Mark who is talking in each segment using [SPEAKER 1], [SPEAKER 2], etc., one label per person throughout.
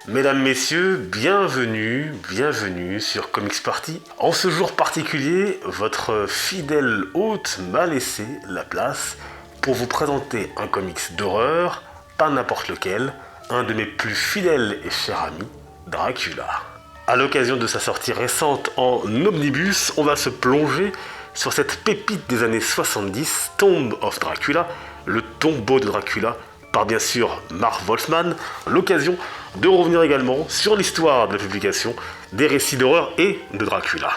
[SPEAKER 1] Mesdames, Messieurs, bienvenue sur Comics Party. En ce jour particulier, votre fidèle hôte m'a laissé la place pour vous présenter un comics d'horreur, pas n'importe lequel, un de mes plus fidèles et chers amis, Dracula. À l'occasion de sa sortie récente en omnibus, on va se plonger sur cette pépite des années 70, Tomb of Dracula, le tombeau de Dracula, par bien sûr Marv Wolfman, l'occasion de revenir également sur l'histoire de la publication des récits d'horreur et de Dracula.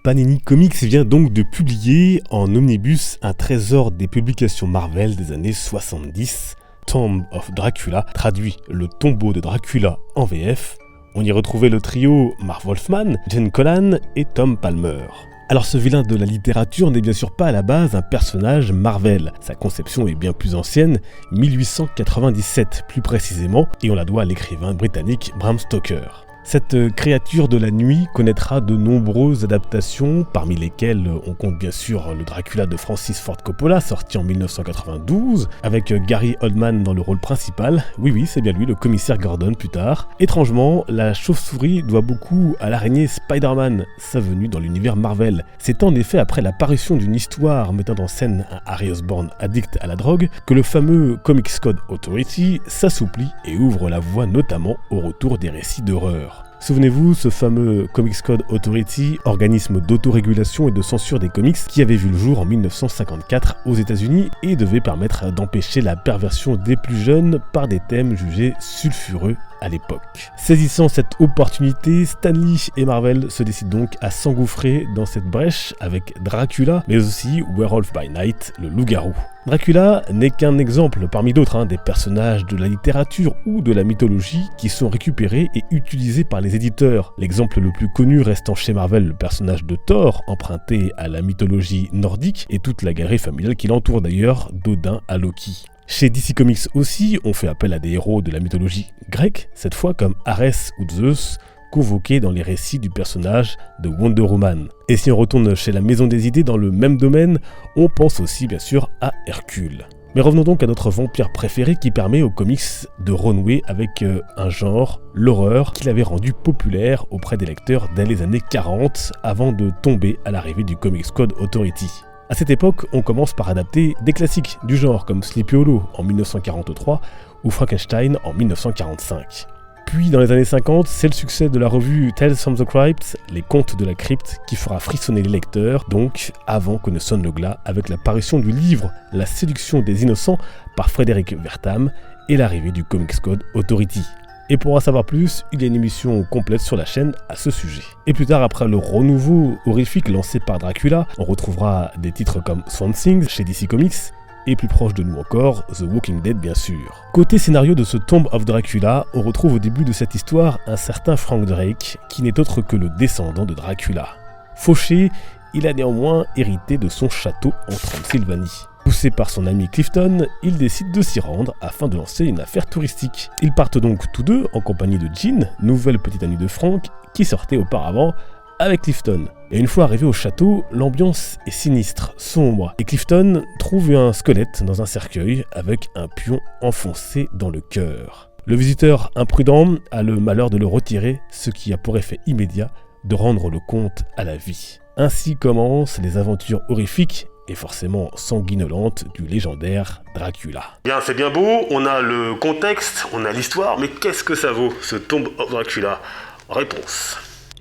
[SPEAKER 2] Panini Comics vient donc de publier en omnibus un trésor des publications Marvel des années 70, Tomb of Dracula, traduit le tombeau de Dracula en VF. On y retrouvait le trio Marv Wolfman, Jen Collan et Tom Palmer. Alors ce vilain de la littérature n'est bien sûr pas à la base un personnage Marvel. Sa conception est bien plus ancienne, 1897 plus précisément, et on la doit à l'écrivain britannique Bram Stoker. Cette créature de la nuit connaîtra de nombreuses adaptations, parmi lesquelles on compte bien sûr le Dracula de Francis Ford Coppola, sorti en 1992, avec Gary Oldman dans le rôle principal. Oui, c'est bien lui, le commissaire Gordon plus tard. Étrangement, la chauve-souris doit beaucoup à l'araignée Spider-Man, sa venue dans l'univers Marvel. C'est en effet après l'apparition d'une histoire mettant en scène un Harry Osborn addict à la drogue que le fameux Comics Code Authority s'assouplit et ouvre la voie notamment au retour des récits d'horreur. Souvenez-vous, ce fameux Comics Code Authority, organisme d'autorégulation et de censure des comics qui avait vu le jour en 1954 aux États-Unis et devait permettre d'empêcher la perversion des plus jeunes par des thèmes jugés sulfureux à l'époque. Saisissant cette opportunité, Stan Lee et Marvel se décident donc à s'engouffrer dans cette brèche avec Dracula, mais aussi Werewolf by Night, le loup-garou. Dracula n'est qu'un exemple parmi d'autres des personnages de la littérature ou de la mythologie qui sont récupérés et utilisés par les éditeurs. L'exemple le plus connu restant chez Marvel le personnage de Thor, emprunté à la mythologie nordique et toute la galerie familiale qui l'entoure d'ailleurs, d'Odin à Loki. Chez DC Comics aussi, on fait appel à des héros de la mythologie grecque, cette fois comme Arès ou Zeus, convoqués dans les récits du personnage de Wonder Woman. Et si on retourne chez la Maison des Idées dans le même domaine, on pense aussi bien sûr à Hercule. Mais revenons donc à notre vampire préféré qui permet aux comics de renouer avec un genre, l'horreur, qu'il avait rendu populaire auprès des lecteurs dès les années 40 avant de tomber à l'arrivée du Comics Code Authority. À cette époque, on commence par adapter des classiques du genre comme Sleepy Hollow en 1943 ou Frankenstein en 1945. Puis dans les années 50, c'est le succès de la revue Tales from the Crypt, les contes de la crypte, qui fera frissonner les lecteurs, donc avant que ne sonne le glas, avec l'apparition du livre La séduction des innocents par Frédéric Wertham et l'arrivée du Comics Code Authority. Et pour en savoir plus, il y a une émission complète sur la chaîne à ce sujet. Et plus tard, après le renouveau horrifique lancé par Dracula, on retrouvera des titres comme Swamp Thing chez DC Comics, et plus proche de nous encore, The Walking Dead bien sûr. Côté scénario de ce Tomb of Dracula, on retrouve au début de cette histoire un certain Frank Drake, qui n'est autre que le descendant de Dracula. Fauché, il a néanmoins hérité de son château en Transylvanie. Poussé par son ami Clifton, il décide de s'y rendre afin de lancer une affaire touristique. Ils partent donc tous deux en compagnie de Jean, nouvelle petite amie de Frank, qui sortait auparavant avec Clifton. Et une fois arrivé au château, l'ambiance est sinistre, sombre, et Clifton trouve un squelette dans un cercueil avec un pion enfoncé dans le cœur. Le visiteur imprudent a le malheur de le retirer, ce qui a pour effet immédiat de rendre le comte à la vie. Ainsi commencent les aventures horrifiques et forcément sanguinolente du légendaire Dracula.
[SPEAKER 1] Bien, c'est bien beau, on a le contexte, on a l'histoire, mais qu'est-ce que ça vaut, ce Tomb of Dracula ? Réponse.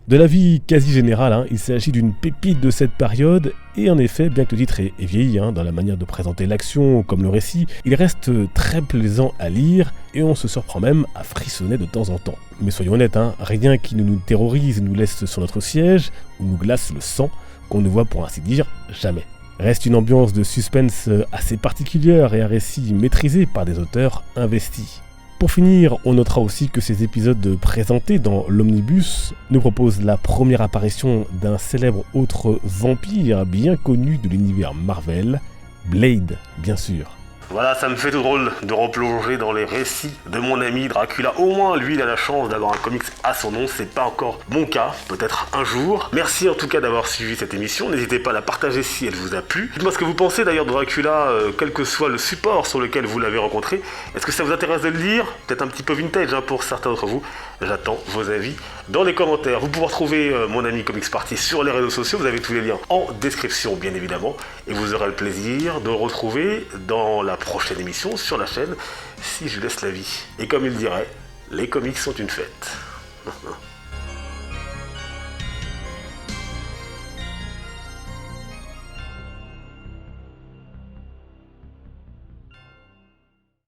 [SPEAKER 2] De l'avis quasi général, il s'agit d'une pépite de cette période, et en effet, bien que le titre ait vieilli dans la manière de présenter l'action comme le récit, il reste très plaisant à lire, et on se surprend même à frissonner de temps en temps. Mais soyons honnêtes, rien qui ne nous terrorise nous laisse sur notre siège, ou nous glace le sang, qu'on ne voit pour ainsi dire jamais. Reste une ambiance de suspense assez particulière et un récit maîtrisé par des auteurs investis. Pour finir, on notera aussi que ces épisodes présentés dans l'Omnibus nous proposent la première apparition d'un célèbre autre vampire bien connu de l'univers Marvel, Blade, bien sûr.
[SPEAKER 1] Voilà, ça me fait tout drôle de replonger dans les récits de mon ami Dracula. Au moins, lui, il a la chance d'avoir un comics à son nom. C'est pas encore mon cas, peut-être un jour. Merci en tout cas d'avoir suivi cette émission. N'hésitez pas à la partager si elle vous a plu. Dites-moi ce que vous pensez d'ailleurs de Dracula, quel que soit le support sur lequel vous l'avez rencontré. Est-ce que ça vous intéresse de le lire? Peut-être un petit peu vintage pour certains d'entre vous. J'attends vos avis dans les commentaires. Vous pouvez retrouver mon ami Comics Party sur les réseaux sociaux. Vous avez tous les liens en description, bien évidemment. Et vous aurez le plaisir de le retrouver dans la prochaine émission sur la chaîne, si je laisse la vie. Et comme il dirait, les comics sont une fête.